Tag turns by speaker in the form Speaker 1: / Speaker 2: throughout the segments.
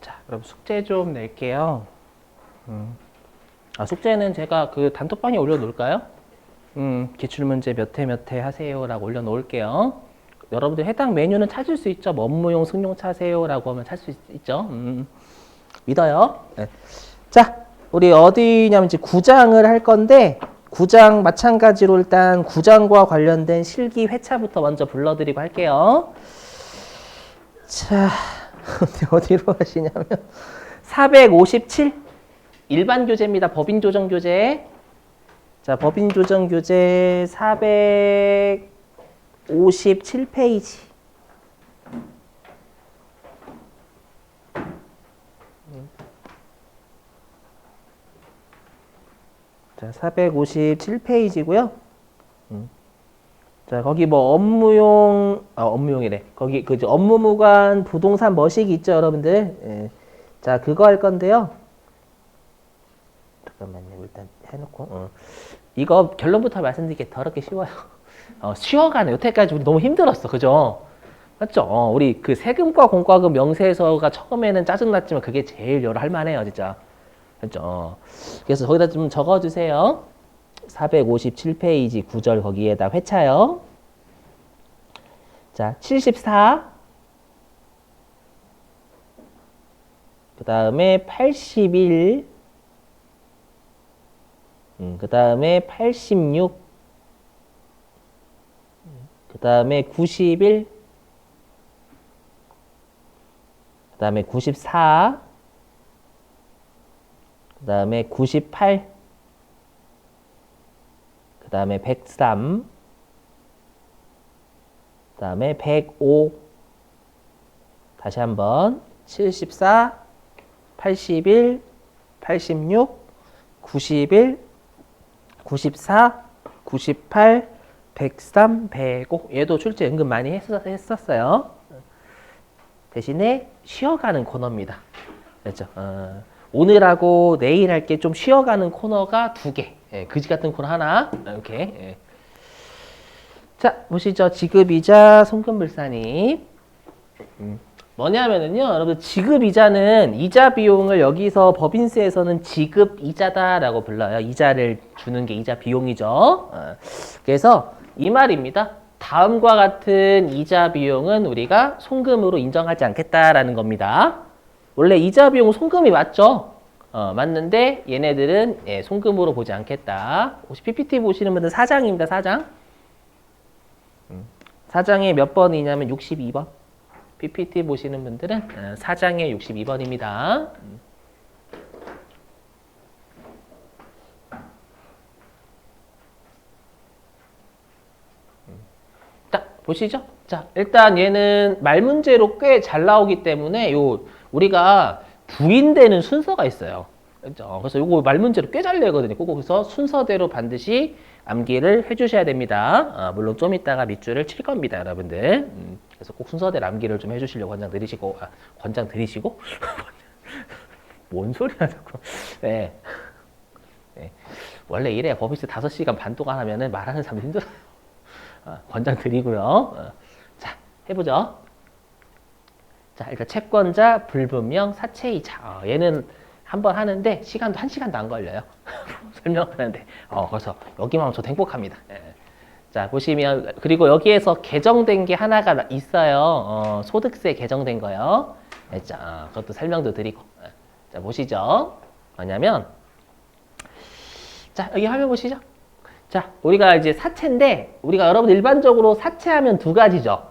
Speaker 1: 자, 그럼 숙제 좀 낼게요. 숙제는 제가 그 단톡방에 올려놓을까요? 기출문제 몇 회 몇 회 하세요라고 올려놓을게요. 여러분들 해당 메뉴는 찾을 수 있죠. 뭐 업무용 승용 차세요라고 하면 찾을 수 있죠. 믿어요. 네. 자, 우리 어디냐면 이제 9장을 할 건데 9장 마찬가지로 일단 9장과 관련된 실기 회차부터 먼저 불러드리고 할게요. 자, 어디로 하시냐면 457 일반 교재입니다. 법인 조정 교재. 자, 법인 조정 교재 457페이지. 자, 457페이지고요. 자, 거기 뭐 업무용이래. 거기 그죠? 업무무관 부동산 머시기 있죠, 여러분들. 예. 자, 그거 할 건데요. 잠깐만요. 일단 해놓고. 이거 결론부터 말씀드리게 더럽게 쉬워요. 쉬워가네. 여태까지 우리 너무 힘들었어. 그죠? 맞죠? 우리 그 세금과 공과금 명세서가 처음에는 짜증났지만 그게 제일 여러 할만해요. 진짜. 그죠? 그래서 거기다 좀 적어주세요. 457페이지 9절 거기에다 회차요. 자, 74. 그 다음에 81. 그 다음에 86. 그 다음에 91. 그 다음에 94. 그 다음에 98. 그 다음에 103. 그 다음에 105. 다시 한번 74, 81, 86, 91, 94, 98, 103, 105. 얘도 출제 은근 많이 했었어요. 대신에 쉬어가는 코너입니다. 그렇죠? 오늘하고 내일 할 게 좀 쉬어가는 코너가 2개. 예, 그지 같은 코너 하나. 이렇게. 예. 자, 보시죠. 지급이자 송금불산입. 뭐냐면은요, 여러분, 지급이자는 이자 비용을 여기서 법인세에서는 지급이자다라고 불러요. 이자를 주는 게 이자 비용이죠. 그래서 이 말입니다. 다음과 같은 이자 비용은 우리가 송금으로 인정하지 않겠다라는 겁니다. 원래 이자 비용은 송금이 맞죠? 맞는데 얘네들은 예, 송금으로 보지 않겠다. 혹시 PPT 보시는 분들 4장입니다. 4장. 4장에 몇 번이냐면 62번. PPT 보시는 분들은 4장에 62번입니다. 딱 보시죠. 자, 일단 얘는 말 문제로 꽤 잘 나오기 때문에 우리가 부인되는 순서가 있어요. 그렇죠? 그래서 요거 말 문제로 꽤 잘 내거든요. 그래서 순서대로 반드시 암기를 해주셔야 됩니다. 물론 좀 이따가 밑줄을 칠 겁니다, 여러분들. 그래서 꼭 순서대로 암기를 좀 해주시려고 권장 드리시고 뭔 소리야 자꾸. 네. 네. 원래 이래 법인세 5시간 반 동안 하면은 말하는 사람 힘들어요. 권장 드리고요. 자, 해보죠. 자, 일단 채권자, 불분명, 사채이자. 얘는 한번 하는데 시간도 1시간도 안 걸려요. 설명하는데. 그래서 여기만 하면 저도 행복합니다. 예. 자, 보시면 그리고 여기에서 개정된 게 하나가 있어요. 소득세 개정된 거요. 자, 그것도 설명도 드리고. 자, 보시죠. 뭐냐면 자, 여기 화면 보시죠. 자, 우리가 이제 사채인데 우리가 여러분 일반적으로 사채하면 2가지죠.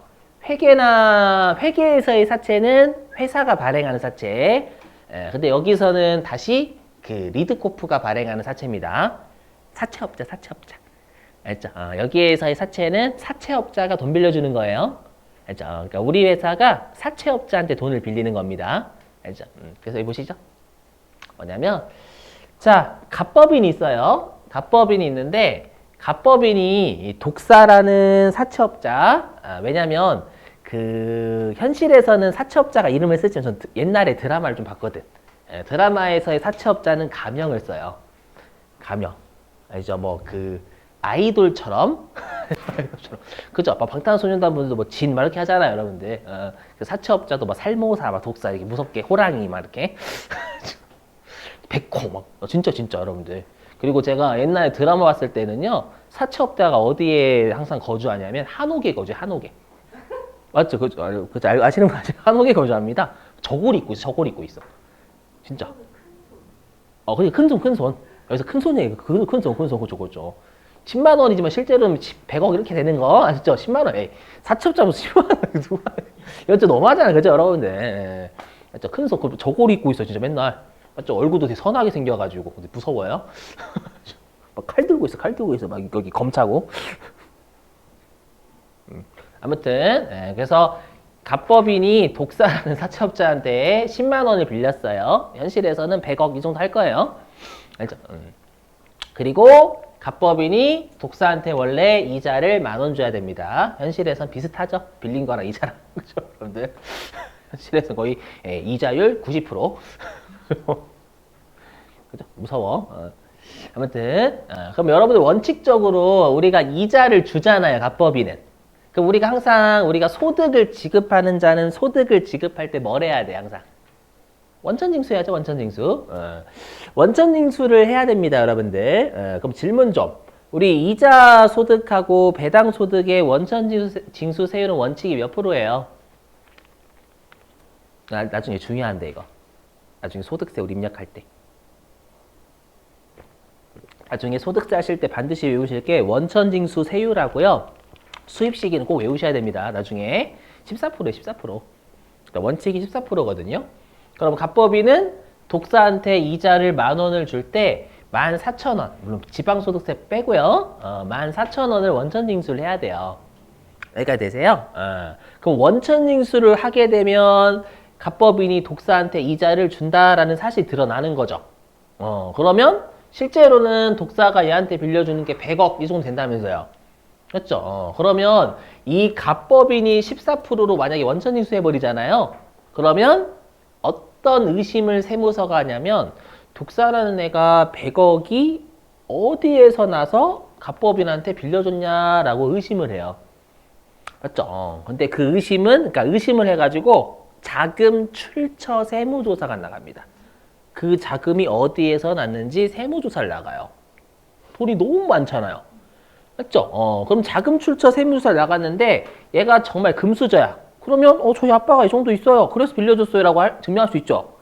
Speaker 1: 회계에서의 사채는 회사가 발행하는 사채. 근데 여기서는 다시 그 리드코프가 발행하는 사채입니다. 사채업자. 알죠? 여기에서의 사채는 사채업자가 돈 빌려주는 거예요. 알죠? 그러니까 우리 회사가 사채업자한테 돈을 빌리는 겁니다. 알죠? 그래서 여기 보시죠. 뭐냐면 자, 갑법인이 있어요. 갑법인이 있는데 갑법인이 독사라는 사채업자. 왜냐면 그 현실에서는 사채업자가 이름을 쓰지만 전 옛날에 드라마를 좀 봤거든. 드라마에서의 사채업자는 가명을 써요. 가명. 알죠? 뭐 그 아이돌처럼 그죠? 막 방탄소년단 분들도 뭐 진 막 이렇게 하잖아요, 여러분들. 그 사채업자도 막 살모사 막 독사 이렇게 무섭게 호랑이 막 이렇게 백호 막 진짜 여러분들. 그리고 제가 옛날에 드라마 봤을 때는요 사채업자가 어디에 항상 거주하냐면 한옥에 거주해. 한옥에. 맞죠? 그죠? 아시는 분 아시죠? 한옥에 거주합니다. 저고리 입고 있어. 저고리 입고 있어. 진짜. 그게 큰 손. 여기서 큰 손이에요. 큰 손, 그죠. 10만 원이지만 실제로는 100억 이렇게 되는 거 아시죠? 10만 원. 에이, 사채업자면 10만 원. 이거 너무하잖아요. 그죠, 여러분들? 예. 맞죠? 큰 손, 저고리 입고 있어, 진짜 맨날. 맞죠? 얼굴도 되게 선하게 생겨가지고. 근데 무서워요. 막 칼 들고 있어. 막 여기 검차고. 아무튼, 예, 그래서 갑법인이 독사라는 사채업자한테 10만 원을 빌렸어요. 현실에서는 100억 이 정도 할 거예요. 알죠? 그리고 갑법인이 독사한테 원래 이자를 10,000원 줘야 됩니다. 현실에선 비슷하죠? 빌린 거랑 이자랑. 그죠, 여러분들? 현실에서 거의 이자율 90%. 그죠? 무서워. 아무튼 그럼 여러분들 원칙적으로 우리가 이자를 주잖아요. 갑법인은. 그럼 우리가 항상 우리가 소득을 지급하는 자는 소득을 지급할 때 뭘 해야 돼? 항상 원천징수 해야죠. 원천징수. 원천징수를 해야 됩니다, 여러분들. 그럼 질문 좀. 우리 이자 소득하고 배당 소득의 원천징수 세율은 원칙이 몇 프로예요? 나중에 중요한데 이거. 나중에 소득세 우리 입력할 때. 나중에 소득세 하실 때 반드시 외우실 게 원천징수 세율하고요. 수입 시기는 꼭 외우셔야 됩니다. 나중에 14%예요. 14%. 그러니까 원칙이 14%거든요. 그럼 갑법인은 독사한테 이자를 10,000원을 줄 때 14,000원, 물론 지방소득세 빼고요. 14,000원을 원천징수를 해야 돼요. 여기까지 되세요? 그럼 원천징수를 하게 되면 갑법인이 독사한테 이자를 준다라는 사실이 드러나는 거죠. 그러면 실제로는 독사가 얘한테 빌려주는 게 100억 이 정도 된다면서요. 그렇죠? 그러면 이 갑법인이 14%로 만약에 원천징수 해버리잖아요. 그러면 어떤 의심을 세무서가 하냐면 독사라는 애가 100억이 어디에서 나서 갑법인한테 빌려줬냐라고 의심을 해요. 맞죠? 근데 그 의심은, 그러니까 의심을 해가지고 자금 출처 세무조사가 나갑니다. 그 자금이 어디에서 났는지 세무조사를 나가요. 돈이 너무 많잖아요. 맞죠? 그럼 자금 출처 세무조사를 나갔는데 얘가 정말 금수저야. 그러면 저희 아빠가 이 정도 있어요. 그래서 빌려줬어요 라고 증명할 수 있죠.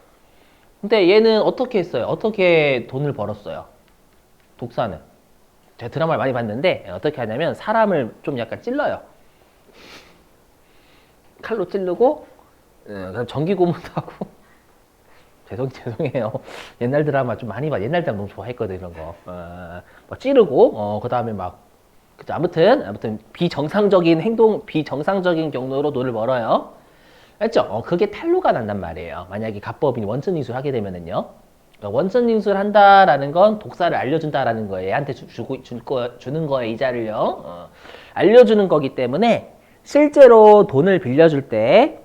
Speaker 1: 근데 얘는 어떻게 했어요? 어떻게 돈을 벌었어요? 독사는. 제가 드라마를 많이 봤는데 어떻게 하냐면 사람을 좀 약간 찔러요. 칼로 찌르고 그다음 전기 고문도 하고 죄송해요. 옛날 드라마 좀 많이 봐. 옛날 드라마 너무 좋아했거든 이런 거. 막 찌르고 그다음에 막 그죠? 아무튼 비정상적인 행동, 비정상적인 경로로 돈을 벌어요. 알죠? 그게 탈루가 난단 말이에요. 만약에 갑법인이 원천징수를 하게 되면은요. 그러니까 원천징수를 한다라는 건 독사를 알려준다라는 거예요. 얘한테 주는 거에 이자를요. 알려주는 거기 때문에 실제로 돈을 빌려줄 때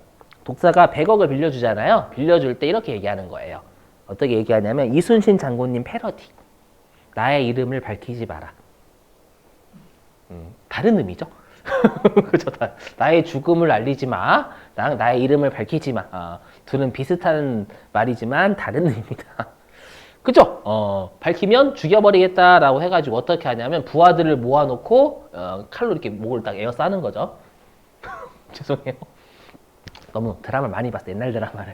Speaker 1: 독사가 100억을 빌려주잖아요. 빌려줄 때 이렇게 얘기하는 거예요. 어떻게 얘기하냐면 이순신 장군님 패러디. 나의 이름을 밝히지 마라. 다른 의미죠. 그죠? 나의 죽음을 알리지 마. 나의 이름을 밝히지 마. 둘은 비슷한 말이지만 다른 의미다. 그죠? 밝히면 죽여버리겠다라고 해가지고 어떻게 하냐면 부하들을 모아놓고 칼로 이렇게 목을 딱 에어싸는 거죠. 죄송해요. 너무 드라마를 많이 봤어. 옛날 드라마를.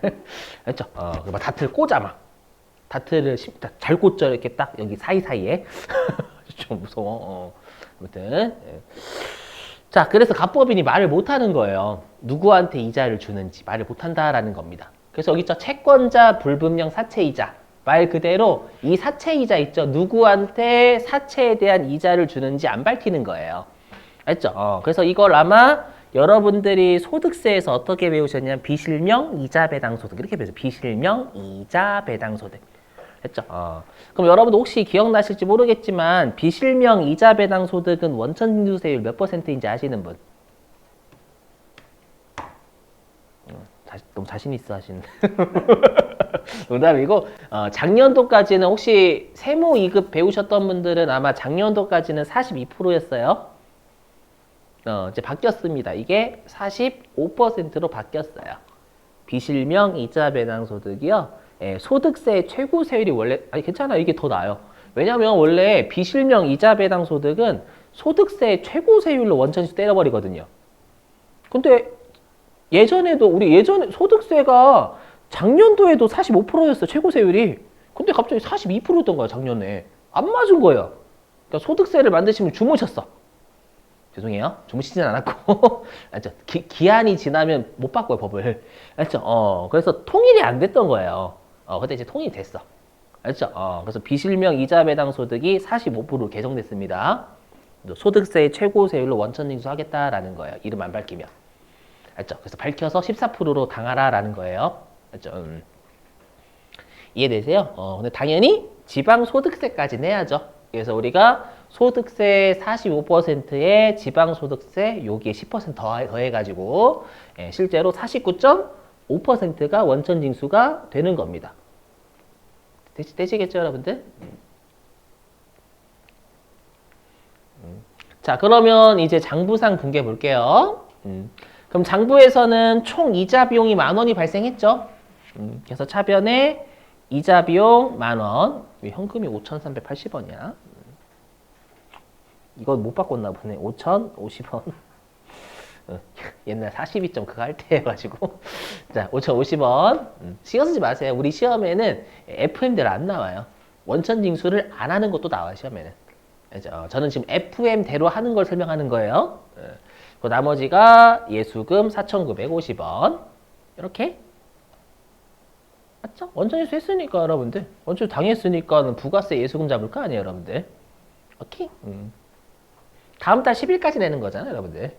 Speaker 1: 그렇죠? 막 다트를 꽂아 막. 다트를 잘 꽂죠. 이렇게 딱 여기 사이사이에. 좀 무서워. 아무튼 자, 그래서 갑법인이 말을 못하는 거예요. 누구한테 이자를 주는지 말을 못한다라는 겁니다. 그래서 여기 있죠. 채권자 불분명 사채이자. 말 그대로 이 사채이자 있죠. 누구한테 사채에 대한 이자를 주는지 안 밝히는 거예요. 알죠? 그래서 이걸 아마 여러분들이 소득세에서 어떻게 배우셨냐면 비실명 이자 배당 소득 이렇게 배우죠. 비실명 이자 배당 소득. 했죠. 그럼 여러분도 혹시 기억나실지 모르겠지만 비실명 이자 배당 소득은 원천징수세율 몇 %인지 아시는 분? 너무 자신 있어 하시는. 농담이고 작년도까지는 혹시 세무 2급 배우셨던 분들은 아마 작년도까지는 42%였어요. 이제 바뀌었습니다. 이게 45%로 바뀌었어요. 비실명 이자 배당 소득이요. 예, 소득세 최고 세율이 원래 아니 괜찮아요. 이게 더 나아요. 왜냐면 원래 비실명 이자 배당 소득은 소득세 최고 세율로 원천에서 때려버리거든요. 근데 예전에도 우리 예전에 소득세가 작년도에도 45%였어 최고 세율이. 근데 갑자기 42%였던 거야 작년에. 안 맞은 거예요. 그러니까 소득세를 만드시면 주무셨어. 죄송해요. 주무시진 않았고. 알죠? 기한이 지나면 못 바꿔요 법을. 알죠? 그래서 통일이 안 됐던 거예요. 근데 이제 통일이 됐어. 알죠? 그래서 비실명 이자 배당 소득이 45% 개정됐습니다. 소득세의 최고 세율로 원천 징수하겠다라는 거예요. 이름 안 밝히면. 알죠? 그래서 밝혀서 14%로 당하라라는 거예요. 알죠? 이해되세요? 근데 당연히 지방소득세까지 내야죠. 그래서 우리가 소득세 45%에 지방소득세 여기에 10% 더해가지고 실제로 49.5%가 원천징수가 되는 겁니다. 되시겠죠, 여러분들? 자, 그러면 이제 장부상 분계 볼게요. 그럼 장부에서는 총 이자 비용이 10,000원이 발생했죠. 그래서 차변에 이자 비용 10,000원. 왜 현금이 5,380원이야? 이거 못 바꿨나 보네. 5,050원. 옛날 42점 그거 할 때 해가지고. 자, 5,050원. 신경 쓰지 마세요. 우리 시험에는 FM대로 안 나와요. 원천 징수를 안 하는 것도 나와요, 시험에는. 저는 지금 FM대로 하는 걸 설명하는 거예요. 그 나머지가 예수금 4,950원. 이렇게. 맞죠? 원천징수 했으니까, 여러분들. 원천 당했으니까 부가세 예수금 잡을 거 아니에요, 여러분들. 오케이? 다음 달 10일까지 내는 거잖아요, 여러분들.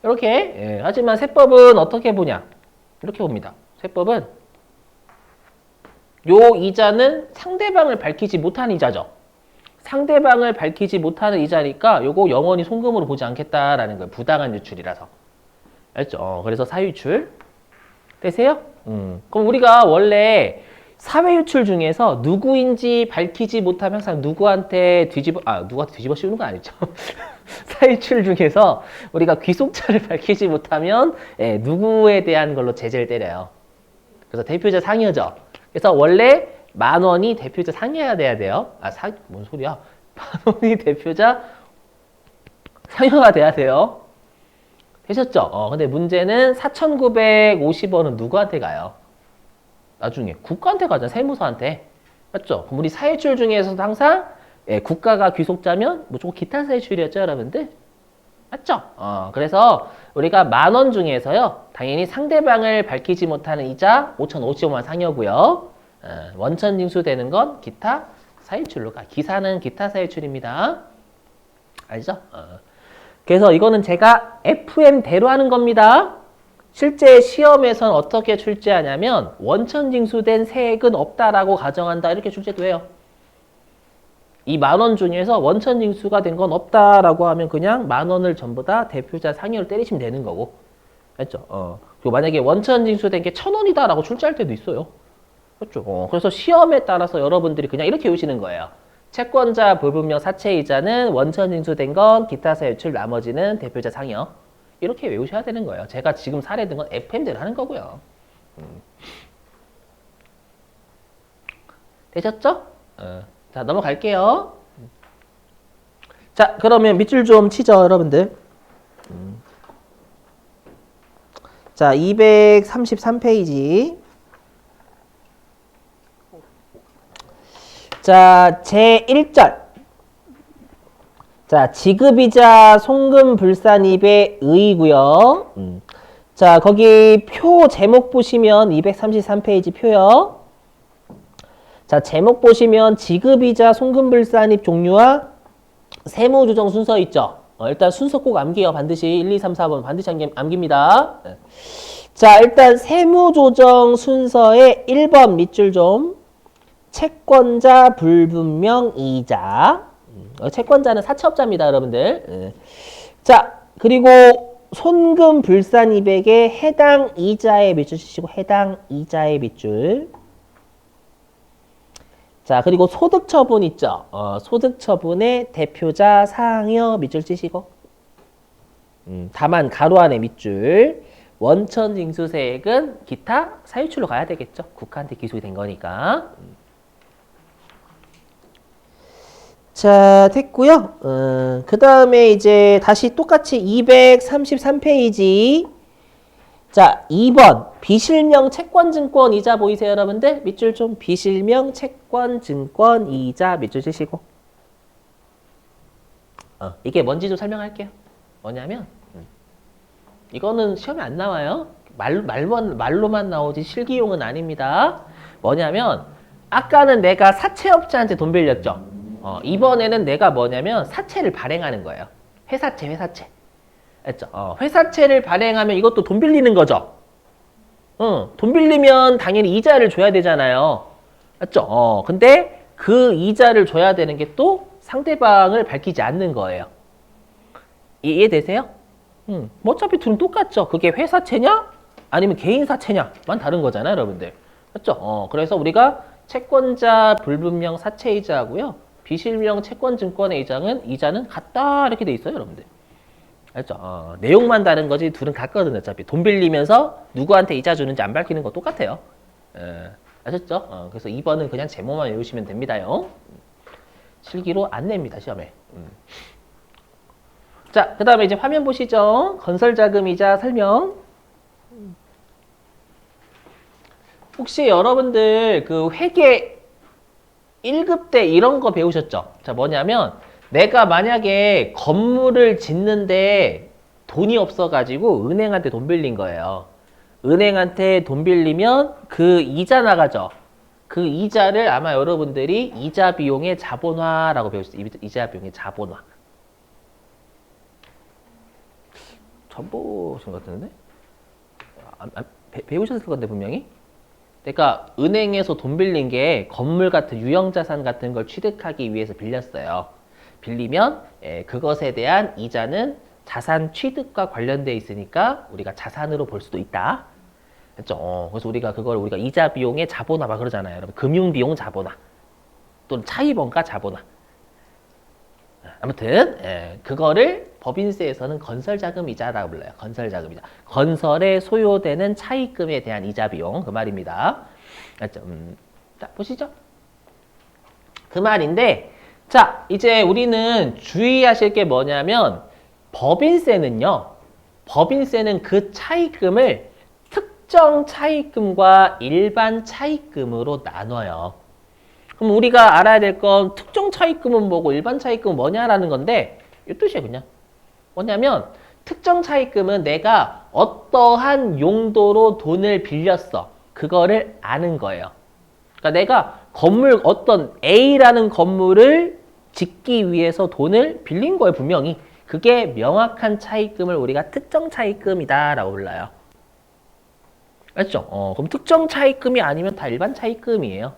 Speaker 1: 이렇게. 하지만 세법은 어떻게 보냐? 이렇게 봅니다. 세법은 요 이자는 상대방을 밝히지 못한 이자죠. 상대방을 밝히지 못하는 이자니까 요거 영원히 송금으로 보지 않겠다라는 거예요. 부당한 유출이라서. 알죠? 그래서 사유출. 되세요? 그럼 우리가 원래 사회유출 중에서 누구인지 밝히지 못하면 항상 누구한테 뒤집어 씌우는 거 아니죠? 사유출 중에서 우리가 귀속자를 밝히지 못하면 누구에 대한 걸로 제재를 때려요. 그래서 대표자 상여죠. 그래서 원래 10,000원이 대표자 상여야 돼요. 뭔 소리야? 10,000원이 대표자 상여가 돼야 돼요. 되셨죠? 근데 문제는 4,950원은 누구한테 가요? 나중에 국가한테 가잖아. 세무서한테. 맞죠? 그럼 우리 사회출 중에서도 항상 국가가 귀속자면 무조건 기타 사회출이었죠, 여러분들? 맞죠? 그래서 우리가 10,000원 중에서요. 당연히 상대방을 밝히지 못하는 이자 5,050원 상여고요. 원천 징수되는 건 기타 사유출로 가. 기사는 기타 사유출입니다. 알죠? 그래서 이거는 제가 FM대로 하는 겁니다. 실제 시험에서는 어떻게 출제하냐면 원천 징수된 세액은 없다라고 가정한다. 이렇게 출제도 해요. 이 10,000원 중에서 원천 징수가 된 건 없다라고 하면 그냥 10,000원을 전부 다 대표자 상여를 때리시면 되는 거고. 알죠? 그리고 만약에 원천 징수된 게 1,000원이다라고 출제할 때도 있어요. 그렇죠? 그래서 시험에 따라서 여러분들이 그냥 이렇게 외우시는 거예요. 채권자 불분명 사채이자는 원천 징수된 건 기타 사유출, 나머지는 대표자 상여. 이렇게 외우셔야 되는 거예요. 제가 지금 사례 든 건 FM대로 하는 거고요. 되셨죠? 자, 넘어갈게요. 자, 그러면 밑줄 좀 치죠, 여러분들. 자, 233페이지. 자, 제1절. 자, 지급이자 송금 불산입의 의의고요. 자, 거기 표 제목 보시면 233페이지 표요. 자, 제목 보시면 지급이자 송금 불산입 종류와 세무조정 순서 있죠. 일단 순서 꼭 암기해요. 반드시 1, 2, 3, 4번 반드시 암깁니다. 자, 일단 세무조정 순서의 1번 밑줄 좀. 채권자 불분명 이자. 채권자는 사채업자입니다, 여러분들. 자, 그리고 손금 불산입액의 해당 이자의 밑줄 치시고 해당 이자의 밑줄. 자, 그리고 소득처분 있죠. 소득처분의 대표자 상여 밑줄 치시고. 다만 가로 안에 밑줄. 원천징수세액은 기타 사유출로 가야 되겠죠. 국가한테 기소가 된 거니까. 자, 됐고요. 그 다음에 이제 다시 똑같이 233페이지. 자, 2번 비실명 채권증권 이자 보이세요, 여러분들? 밑줄 좀 비실명 채권증권 이자 밑줄 치시고. 이게 뭔지 좀 설명할게요. 뭐냐면 이거는 시험에 안 나와요. 말로만 나오지 실기용은 아닙니다. 뭐냐면 아까는 내가 사채업자한테 돈 빌렸죠. 이번에는 내가 뭐냐면 사채를 발행하는 거예요. 회사채. 알죠? 회사채를 발행하면 이것도 돈 빌리는 거죠. 돈 빌리면 당연히 이자를 줘야 되잖아요. 맞죠? 근데 그 이자를 줘야 되는 게 또 상대방을 밝히지 않는 거예요. 이해되세요? 뭐 어차피 둘은 똑같죠. 그게 회사채냐? 아니면 개인사채냐만 다른 거잖아요, 여러분들. 맞죠? 그래서 우리가 채권자 불분명 사채이자 하고요. 비실명 채권증권의 이자는 같다 이렇게 돼 있어요, 여러분들. 알죠? 내용만 다른 거지 둘은 같거든요. 어차피 돈 빌리면서 누구한테 이자 주는지 안 밝히는 거 똑같아요. 아셨죠? 그래서 2번은 그냥 제목만 외우시면 됩니다요. 실기로 안 냅니다, 시험에. 자, 그 다음에 이제 화면 보시죠. 건설자금이자 설명. 혹시 여러분들 그 회계 1급 때 이런 거 배우셨죠? 자, 뭐냐면 내가 만약에 건물을 짓는데 돈이 없어가지고 은행한테 돈 빌린 거예요. 은행한테 돈 빌리면 그 이자 나가죠. 그 이자를 아마 여러분들이 이자 비용의 자본화라고 배우셨어요. 이자 비용의 자본화. 처음 보신 것 같은데? 배우셨을 건데 분명히? 그러니까 은행에서 돈 빌린 게 건물 같은 유형자산 같은 걸 취득하기 위해서 빌렸어요. 빌리면 그것에 대한 이자는 자산 취득과 관련돼 있으니까 우리가 자산으로 볼 수도 있다. 그렇죠? 그래서 우리가 이자 비용의 자본화 막 그러잖아요. 여러분 금융 비용 자본화 또는 차입원가 자본화. 아무튼 그거를 법인세에서는 건설자금이자라고 불러요. 건설자금이자. 건설에 소요되는 차입금에 대한 이자 비용 그 말입니다. 맞죠? 자, 보시죠. 그 말인데 자, 이제 우리는 주의하실 게 뭐냐면 법인세는 그 차입금을 특정 차입금과 일반 차입금으로 나눠요. 그럼 우리가 알아야 될 건 특정 차입금은 뭐고 일반 차입금은 뭐냐라는 건데 이 뜻이에요, 그냥. 뭐냐면 특정 차입금은 내가 어떠한 용도로 돈을 빌렸어. 그거를 아는 거예요. 그러니까 내가 어떤 A라는 건물을 짓기 위해서 돈을 빌린 거예요, 분명히. 그게 명확한 차입금을 우리가 특정 차입금이다라고 불러요. 맞죠? 그럼 특정 차입금이 아니면 다 일반 차입금이에요.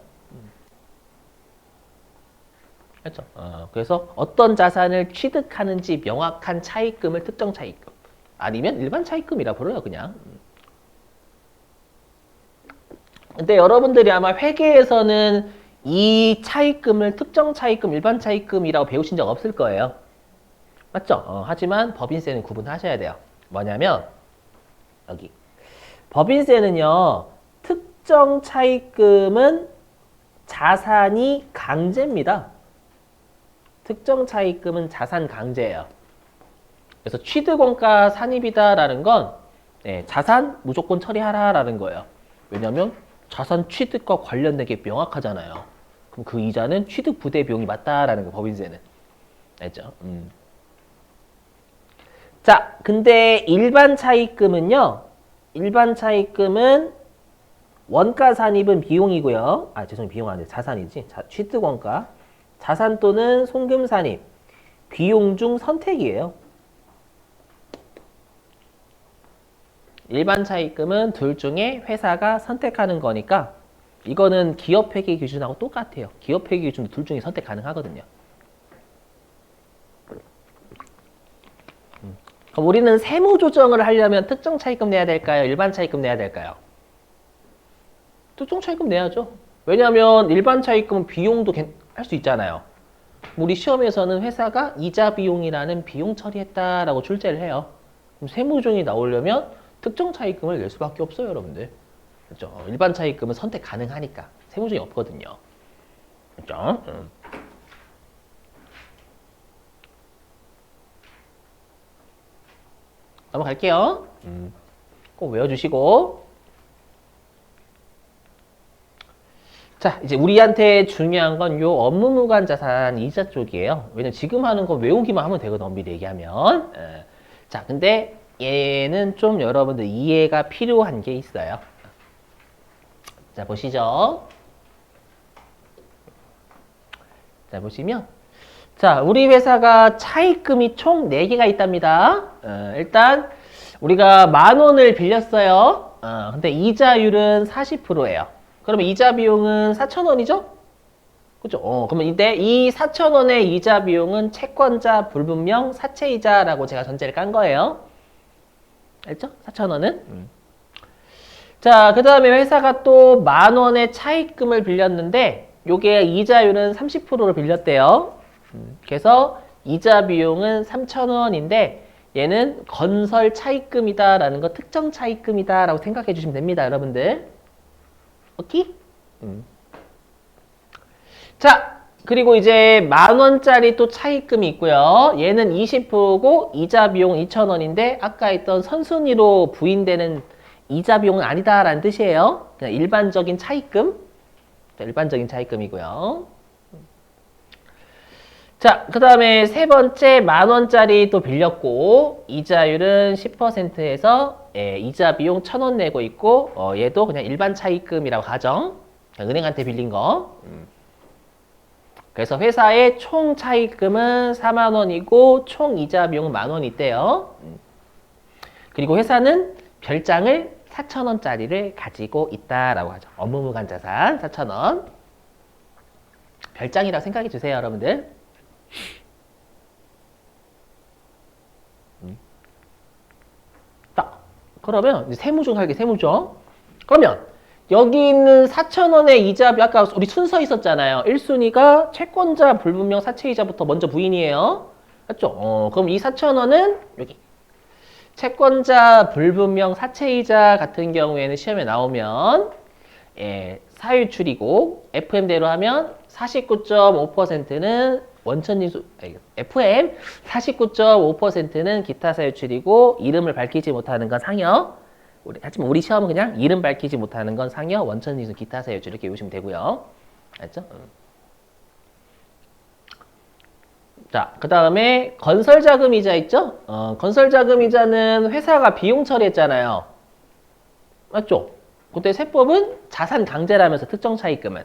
Speaker 1: 그렇죠? 그래서 어떤 자산을 취득하는지 명확한 차입금을 특정 차입금 아니면 일반 차입금이라 불러요, 그냥. 근데 여러분들이 아마 회계에서는 이 차입금을 특정 차입금, 일반 차입금이라고 배우신 적 없을 거예요. 맞죠? 하지만 법인세는 구분하셔야 돼요. 뭐냐면 여기 법인세는요. 특정 차입금은 자산이 강제입니다. 특정 차입금은 자산 강제예요. 그래서 취득원가 산입이다라는 건 자산 무조건 처리하라라는 거예요. 왜냐하면 자산 취득과 관련된 게 명확하잖아요. 그럼 그 이자는 취득 부대 비용이 맞다라는 거 법인세는. 알죠? 자, 근데 일반 차입금은요. 일반 차입금은 원가 산입은 비용이고요. 죄송해요. 비용 아니에요. 자산이지. 취득원가. 자산 또는 송금 산입. 비용 중 선택이에요. 일반 차입금은 둘 중에 회사가 선택하는 거니까 이거는 기업회계 기준하고 똑같아요. 기업회계 기준도 둘 중에 선택 가능하거든요. 그럼 우리는 세무 조정을 하려면 특정 차입금 내야 될까요? 일반 차입금 내야 될까요? 특정 차입금 내야죠. 왜냐하면 일반 차입금은 비용도 할 수 있잖아요. 우리 시험에서는 회사가 이자 비용이라는 비용 처리했다라고 출제를 해요. 그럼 세무조항이 나오려면 특정 차입금을 낼 수밖에 없어요, 여러분들. 그렇죠? 일반 차입금은 선택 가능하니까 세무조항이 없거든요. 그렇죠? 넘어갈게요. 꼭 외워주시고. 자, 이제 우리한테 중요한 건 요 업무무관 자산 이자 쪽이에요. 왜냐면 지금 하는 거 외우기만 하면 되거든, 엄밀히 얘기하면. 자, 근데 얘는 좀 여러분들 이해가 필요한 게 있어요. 자, 보시죠. 자, 보시면. 자, 우리 회사가 차입금이 총 4개가 있답니다. 일단 우리가 10,000원을 빌렸어요. 근데 이자율은 40%예요. 그러면 이자 비용은 4,000원이죠? 그죠? 그러면 이때 이 4,000원의 이자 비용은 채권자 불분명 사채이자라고 제가 전제를 깐 거예요. 알죠? 4,000원은. 자, 그 다음에 회사가 또 10,000원의 차입금을 빌렸는데 요게 이자율은 30%를 빌렸대요. 그래서 이자 비용은 3,000원인데 얘는 건설 차입금이다라는 거 특정 차입금이다라고 생각해 주시면 됩니다, 여러분들. 오케이? 자, 그리고 이제 10,000원짜리 또 차입금이 있고요. 얘는 20%고 이자 비용 2,000원인데 아까 했던 선순위로 부인되는 이자 비용은 아니다라는 뜻이에요. 그냥 일반적인 차입금. 일반적인 차입금이고요. 자, 그 다음에 세 번째 10,000원짜리 또 빌렸고 이자율은 10%에서 이자 비용 1,000원 내고 있고 얘도 그냥 일반 차입금이라고 가정. 은행한테 빌린 거. 그래서 회사의 총 차입금은 40,000원이고 총 이자 비용은 10,000원 있대요. 그리고 회사는 별장을 4,000원짜리를 가지고 있다라고 하죠. 업무무관 자산 4,000원. 별장이라고 생각해 주세요, 여러분들. 자, 그러면 이제 세무조항 할게, 세무조항. 그러면 여기 있는 4,000원의 이자, 아까 우리 순서 있었잖아요. 1순위가 채권자 불분명 사채이자부터 먼저 부인이에요. 맞죠? 그럼 이 4,000원은 여기 채권자 불분명 사채이자 같은 경우에는 시험에 나오면 사유출이고 FM대로 하면 49.5%는 원천징수, FM 49.5%는 기타 사유출이고 이름을 밝히지 못하는 건 상여. 하지만 우리 시험은 그냥 이름 밝히지 못하는 건 상여, 원천징수, 기타 사유출 이렇게 외우시면 되고요. 알죠? 자, 그 다음에 건설자금이자 있죠? 건설자금이자는 회사가 비용 처리했잖아요. 맞죠? 그때 세법은 자산 강제라면서 특정 차입금은.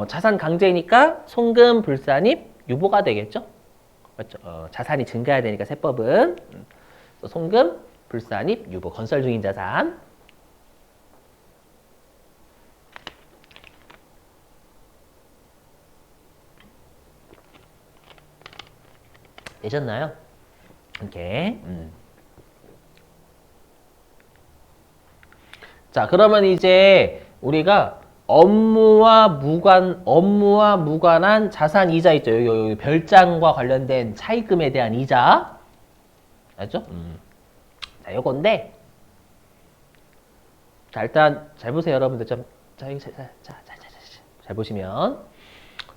Speaker 1: 자산 강제니까 송금, 불산입, 유보가 되겠죠? 맞죠? 자산이 증가해야 되니까 세법은. 송금, 불산입, 유보, 건설 중인 자산. 되셨나요? 이렇게. 자, 그러면 이제 우리가 업무와 무관한 자산 이자 있죠. 여기 별장과 관련된 차입금에 대한 이자. 알죠? 자, 요건데. 자, 일단 잘 보세요, 여러분들. 잘 보시면.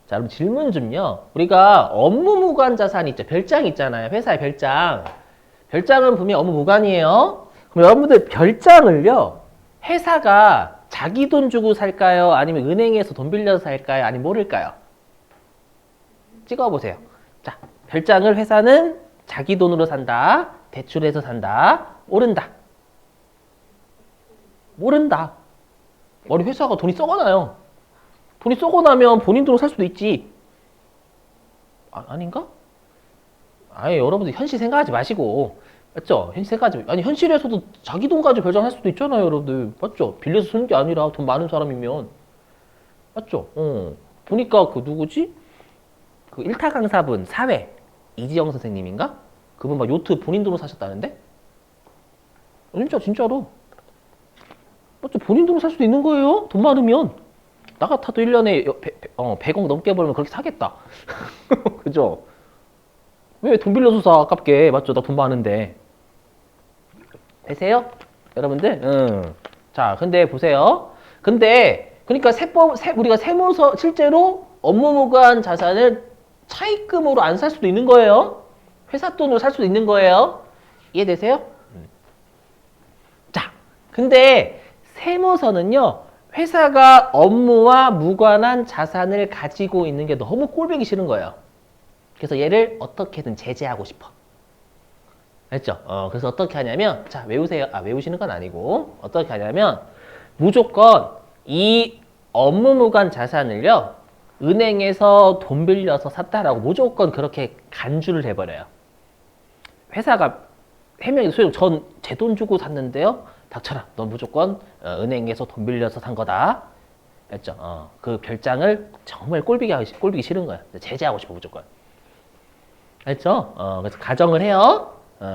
Speaker 1: 자, 여러분 질문 좀요. 우리가 업무무관 자산 있죠. 별장 있잖아요. 회사의 별장. 별장은 분명히 업무무관이에요. 그럼 여러분들 별장을요. 회사가 자기 돈 주고 살까요? 아니면 은행에서 돈 빌려서 살까요? 아니면 모를까요? 찍어보세요. 자, 별장을 회사는 자기 돈으로 산다. 대출해서 산다. 모른다. 모른다. 우리 회사가 돈이 썩어나요. 돈이 썩어 나면 본인 돈으로 살 수도 있지. 아닌가? 아예 여러분들 현실 생각하지 마시고. 맞죠? 현실 생각하지. 아니 현실에서도 자기 돈 가지고 별장할 수도 있잖아요, 여러분들. 맞죠? 빌려서 쓰는 게 아니라 돈 많은 사람이면. 맞죠? 보니까 그 누구지? 그 1타 강사분 사회 이지영 선생님인가? 그분 막 요트 본인 돈으로 사셨다는데? 진짜로. 맞죠? 본인 돈으로 살 수도 있는 거예요. 돈 많으면. 나 같아도 1년에 100억 넘게 벌면 그렇게 사겠다. 그죠? 왜 돈 빌려서 사? 아깝게. 맞죠? 나 돈 많은데. 되세요? 여러분들? 응. 자, 근데 보세요. 근데, 그러니까 우리가 세무서, 실제로 업무무관 자산을 차입금으로 안 살 수도 있는 거예요. 회사 돈으로 살 수도 있는 거예요. 이해되세요? 자, 근데 세무서는요, 회사가 업무와 무관한 자산을 가지고 있는 게 너무 꼴보기 싫은 거예요. 그래서 얘를 어떻게든 제재하고 싶어. 알죠? 그래서 어떻게 하냐면, 자, 외우세요. 외우시는 건 아니고, 어떻게 하냐면, 무조건 이 업무무관 자산을요, 은행에서 돈 빌려서 샀다라고 무조건 그렇게 간주를 해버려요. 회사가 해명이 소용, 전 제 돈 주고 샀는데요. 닥쳐라. 넌 무조건 은행에서 돈 빌려서 산 거다. 알죠? 그 별장을 정말 꼴보기 싫은 거야. 제재하고 싶어, 무조건. 알죠? 그래서 가정을 해요.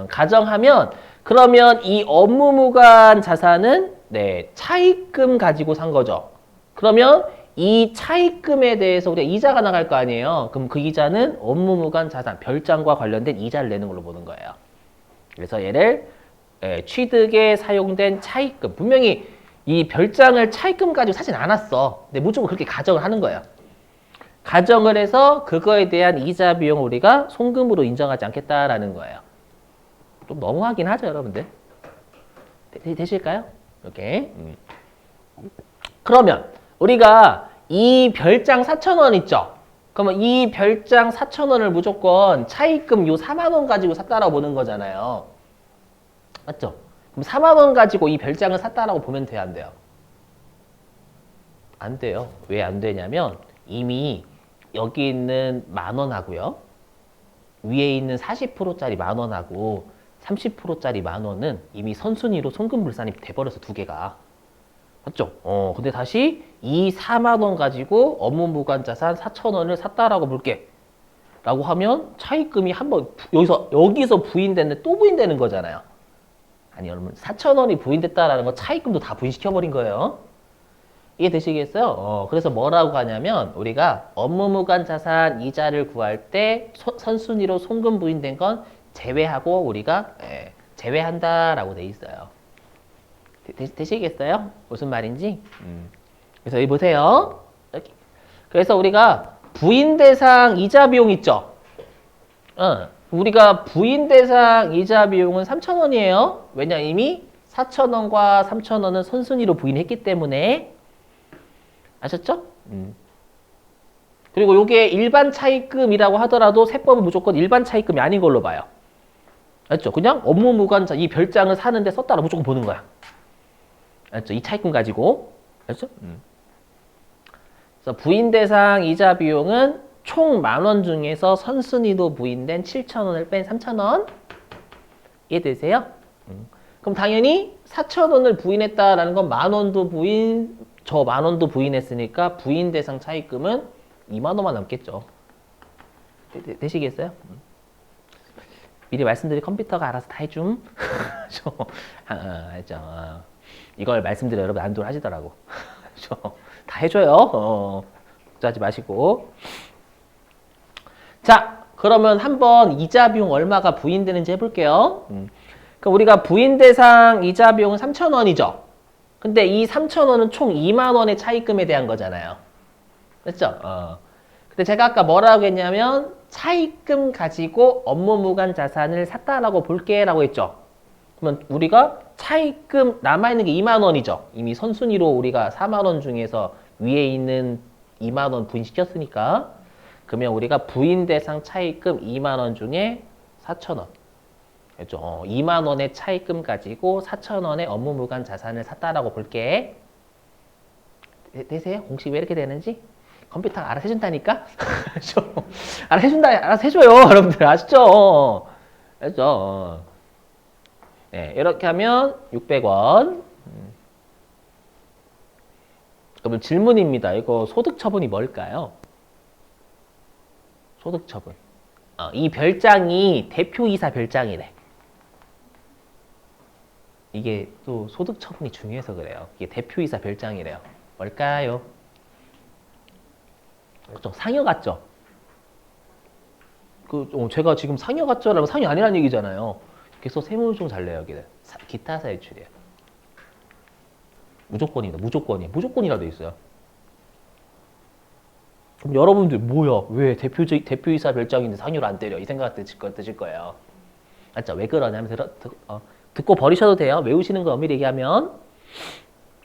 Speaker 1: 가정하면, 그러면 이 업무무관 자산은, 네, 차입금 가지고 산 거죠. 그러면 이 차입금에 대해서 우리가 이자가 나갈 거 아니에요. 그럼 그 이자는 업무무관 자산, 별장과 관련된 이자를 내는 걸로 보는 거예요. 그래서 얘를 취득에 사용된 차입금. 분명히 이 별장을 차입금 가지고 사진 않았어. 근데 무조건 그렇게 가정을 하는 거예요. 가정을 해서 그거에 대한 이자 비용을 우리가 송금으로 인정하지 않겠다라는 거예요. 좀 너무하긴 하죠, 여러분들. 되실까요? 이렇게. 그러면 우리가 이 별장 4,000원 있죠? 그러면 이 별장 4,000원을 무조건 차입금 요 4만 원 가지고 샀다라고 보는 거잖아요. 맞죠? 그럼 4만 원 가지고 이 별장을 샀다라고 보면 돼요, 안 돼요? 안 돼요. 왜 안 되냐면 이미 여기 있는 10,000원하고요. 위에 있는 40%짜리 10,000원하고 30%짜리 10,000원은 이미 선순위로 송금불산이 돼버려서 두 개가. 맞죠? 근데 다시 이 4만 원 가지고 업무무관 자산 4,000원을 샀다라고 볼게. 라고 하면 차입금이 한번 여기서 부인됐는데 또 부인되는 거잖아요. 아니, 여러분, 4,000원이 부인됐다라는 거 차입금도 다 부인시켜버린 거예요. 이해되시겠어요? 그래서 뭐라고 하냐면 우리가 업무무관 자산 이자를 구할 때 선순위로 송금 부인된 건 제외하고 우리가 제외한다라고 돼 있어요. 되시겠어요? 무슨 말인지? 그래서 여기 보세요. 여기. 그래서 우리가 부인 대상 이자 비용 있죠? 우리가 부인 대상 이자 비용은 3,000원이에요. 왜냐, 이미 4,000원과 3,000원은 선순위로 부인했기 때문에. 아셨죠? 그리고 이게 일반 차입금이라고 하더라도 세법은 무조건 일반 차입금이 아닌 걸로 봐요. 알죠? 그냥 업무무관자 이 별장을 사는데 썼다라 무조건 보는 거야. 알죠? 이 차입금 가지고. 알죠? 그래서 부인 대상 이자 비용은 총 10,000원 중에서 선순위도 부인된 7,000원을 뺀 3,000원. 이해되세요? 그럼 당연히 4,000원을 부인했다라는 건 10,000원도 부인, 저 10,000원도 부인했으니까 부인 대상 차입금은 20,000원만 남겠죠. 되시겠어요? 미리 말씀드린 컴퓨터가 알아서 다 해줌. 알죠? 이걸 말씀드려 여러분 안도를 하시더라고. 다 해줘요. 걱정하지 마시고. 자, 그러면 한번 이자 비용 얼마가 부인되는지 해볼게요. 그러니까 우리가 부인 대상 이자 비용은 3,000원이죠. 근데 이 3,000원은 총 20,000원의 차입금에 대한 거잖아요. 됐죠? 근데 제가 아까 뭐라고 했냐면 차입금 가지고 업무무관 자산을 샀다라고 볼게 라고 했죠. 그러면 우리가 차입금 남아있는 게 20,000원이죠. 이미 선순위로 우리가 40,000원 중에서 위에 있는 20,000원 부인시켰으니까. 그러면 우리가 부인 대상 차입금 20,000원 중에 4,000원. 그렇죠? 20,000원의 차입금 가지고 4,000원의 업무무관 자산을 샀다라고 볼게. 되세요? 공식 왜 이렇게 되는지? 컴퓨터가 알아서 해준다니까? 알아서 해줘요. 여러분들 아시죠? 알죠? 네, 이렇게 하면 600원. 그러면 질문입니다. 이거 소득 처분이 뭘까요? 소득 처분. 이 별장이 대표이사 별장이래. 이게 또 소득 처분이 중요해서 그래요. 이게 대표이사 별장이래요. 뭘까요? 그렇죠? 상여 같죠? 제가 지금 상여 같죠라고 상여 아니라는 얘기잖아요. 그래서 세무조정 잘 내요, 여기는. 기타 사유출이에요. 무조건이다, 무조건이라 돼 있어요. 그럼 여러분들 뭐야? 왜 대표이사 별장인데 상여를 안 때려? 이 생각 드실 거예요. 맞죠? 왜 그러냐면 듣고 버리셔도 돼요. 외우시는 거 엄밀히 얘기하면.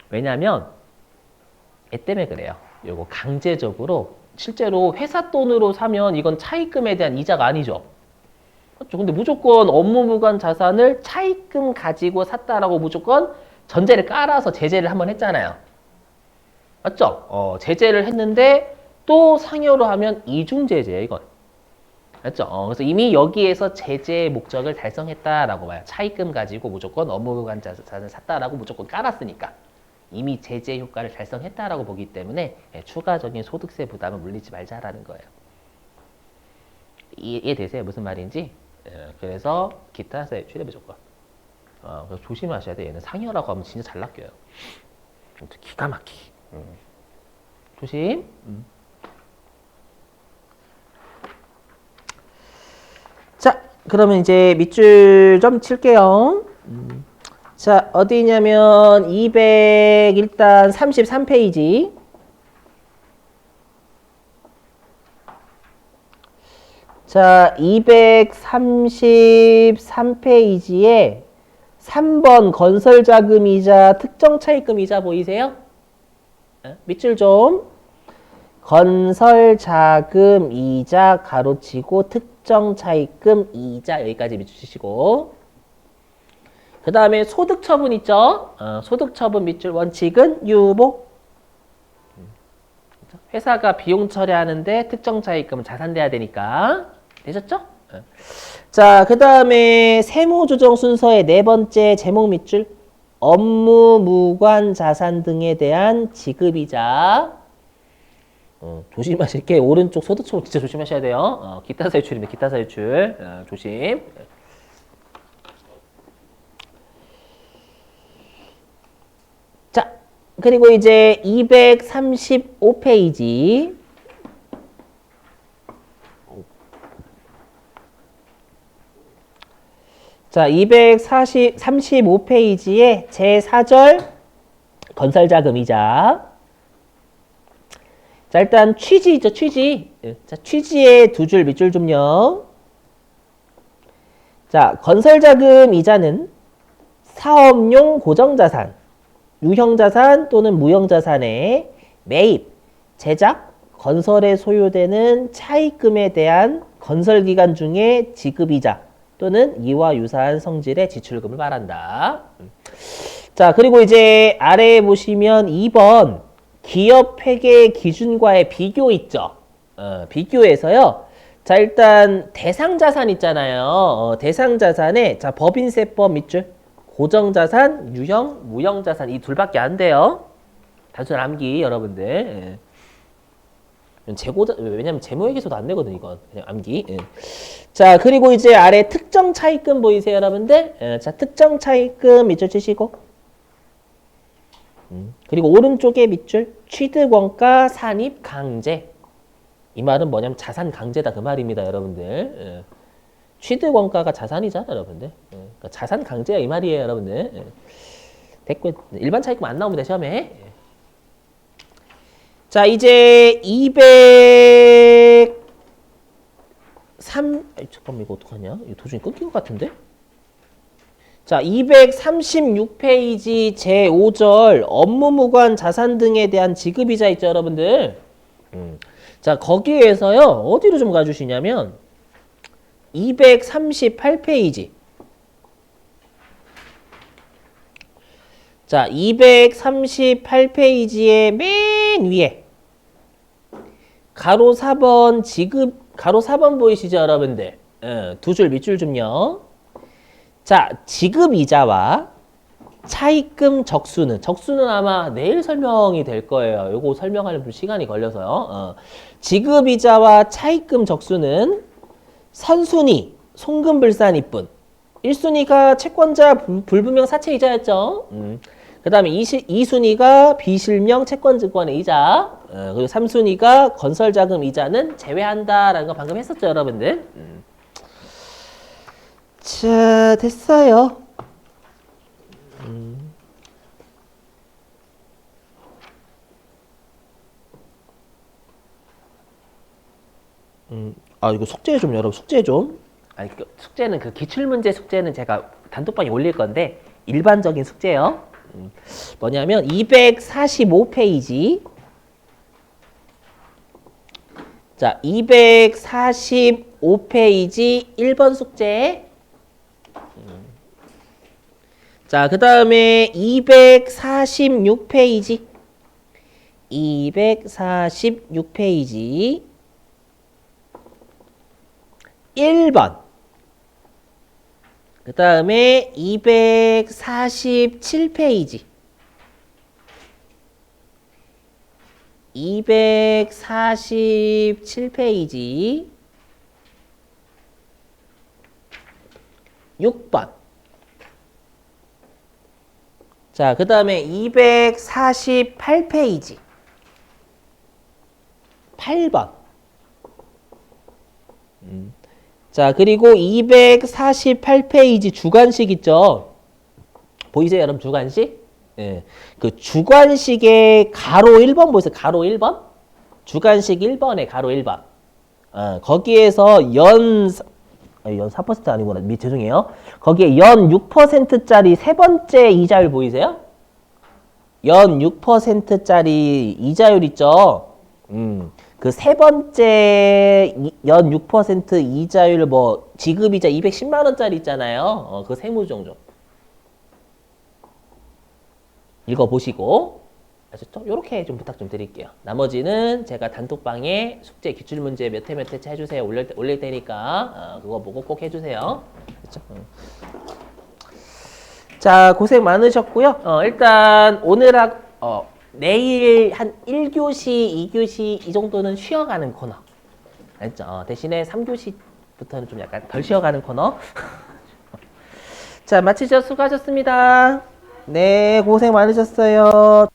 Speaker 1: 왜냐하면 얘 때문에 그래요. 요거 강제적으로 실제로 회사 돈으로 사면 이건 차입금에 대한 이자가 아니죠. 그렇죠? 근데 무조건 업무무관 자산을 차입금 가지고 샀다라고 무조건 전제를 깔아서 제재를 한번 했잖아요. 맞죠? 제재를 했는데 또 상여로 하면 이중제재예요, 이건. 맞죠? 그래서 이미 여기에서 제재의 목적을 달성했다라고 봐요. 차입금 가지고 무조건 업무무관 자산을 샀다라고 무조건 깔았으니까. 이미 제재 효과를 달성했다라고 보기 때문에 추가적인 소득세 부담을 물리지 말자라는 거예요. 이해되세요? 무슨 말인지? 그래서 기타세 최대 무조건. 그래서 조심하셔야 돼요. 얘는 상여라고 하면 진짜 잘 낚여요. 기가 막히게. 조심. 자, 그러면 이제 밑줄 좀 칠게요. 자, 어디냐면 일단 33페이지. 자, 233페이지에 3번 건설자금이자 특정차입금이자 보이세요? 밑줄 좀. 건설자금이자 가로치고 특정차입금이자 여기까지 밑줄 치시고 그 다음에 소득처분 있죠? 소득처분 밑줄 원칙은 유보. 회사가 비용 처리하는데 특정차입금은 자산돼야 되니까. 되셨죠? 자, 그 다음에 세무조정 순서의 네 번째 제목 밑줄 업무 무관 자산 등에 대한 지급이자 조심하실 게 오른쪽 소득처분 진짜 조심하셔야 돼요. 기타 사유출입니다. 기타 사유출. 조심. 자, 그리고 이제 235페이지. 자, 235페이지에 제4절 건설자금이자. 자, 일단 취지 있죠, 취지. 자, 취지의 두 줄 밑줄 좀요. 자, 건설자금 이자는 사업용 고정자산, 유형자산 또는 무형자산의 매입, 제작, 건설에 소요되는 차입금에 대한 건설기간 중에 지급이자 또는 이와 유사한 성질의 지출금을 말한다. 자, 그리고 이제 아래에 보시면 2번 기업 회계 기준과의 비교 있죠. 비교해서요. 자, 일단 대상자산 있잖아요. 대상자산에 자 법인세법 밑줄 고정자산, 유형, 무형자산 이 둘밖에 안 돼요. 단순 암기 여러분들. 왜냐면 재무회계서도 안 되거든 이건. 그냥 암기. 자, 그리고 이제 아래 특정 차입금 보이세요 여러분들? 자, 특정 차입금 밑줄 치시고 그리고 오른쪽에 밑줄 취득원가 산입 강제. 이 말은 뭐냐면 자산 강제다 그 말입니다 여러분들. 취득원가가 자산이잖아 여러분들. 그러니까 자산 강제야 이 말이에요 여러분들. 됐고 일반 차입금 안 나옵니다 시험에. 자, 이제 잠깐만 이거 어떡하냐? 이거 도중에 끊긴 것 같은데? 자, 236페이지 제5절 업무무관 자산 등에 대한 지급이자 있죠, 여러분들. 자, 거기에서요. 어디로 좀 가주시냐면 238페이지. 자, 238페이지의 맨 위에 가로 4번 지급 가로 4번 보이시죠, 여러분들? 두 줄 밑줄 좀요. 자, 지급이자와 차입금 적수는 아마 내일 설명이 될 거예요. 요거 설명하려면 좀 시간이 걸려서요. 지급이자와 차입금 적수는 선순위, 송금불산이뿐. 1순위가 채권자 불분명 사채이자였죠. 그 그 다음에 2순위가 비실명 채권증권의 이자, 그리고 3순위가 건설자금 이자는 제외한다라는 거 방금 했었죠, 여러분들. 자, 됐어요. 이거 숙제 좀, 여러분, 숙제 좀. 아니, 숙제는 그 기출문제 숙제는 제가 단톡방에 올릴 건데, 일반적인 숙제요. 뭐냐면, 245페이지. 자, 245페이지 1번 숙제. 자, 그 다음에 246페이지. 246페이지. 1번. 그 다음에 247페이지. 247페이지. 6번. 자, 그 다음에 248페이지. 8번. 자, 그리고 248페이지 주관식 있죠? 보이세요, 여러분? 주관식? 예. 그 주관식의 가로 1번 보이세요? 가로 1번? 주관식 1번에 가로 1번. 거기에서 연 4% 아니구나. 죄송해요. 거기에 연 6%짜리 세 번째 이자율 보이세요? 연 6%짜리 이자율 있죠? 그 세 번째 연 6% 이자율 뭐 지급이자 210만 원짜리 있잖아요. 그 세무조정 좀 읽어보시고 아셨죠? 이렇게 좀 부탁 좀 드릴게요. 나머지는 제가 단톡방에 숙제 기출문제 몇 회 몇 회째 해주세요. 올릴 테니까 그거 보고 꼭 해주세요. 그렇죠? 자, 고생 많으셨고요. 일단 오늘 내일 한 1교시, 2교시 이 정도는 쉬어가는 코너. 알죠? 대신에 3교시부터는 좀 약간 덜 쉬어가는 코너. 자, 마치죠. 수고하셨습니다. 네, 고생 많으셨어요.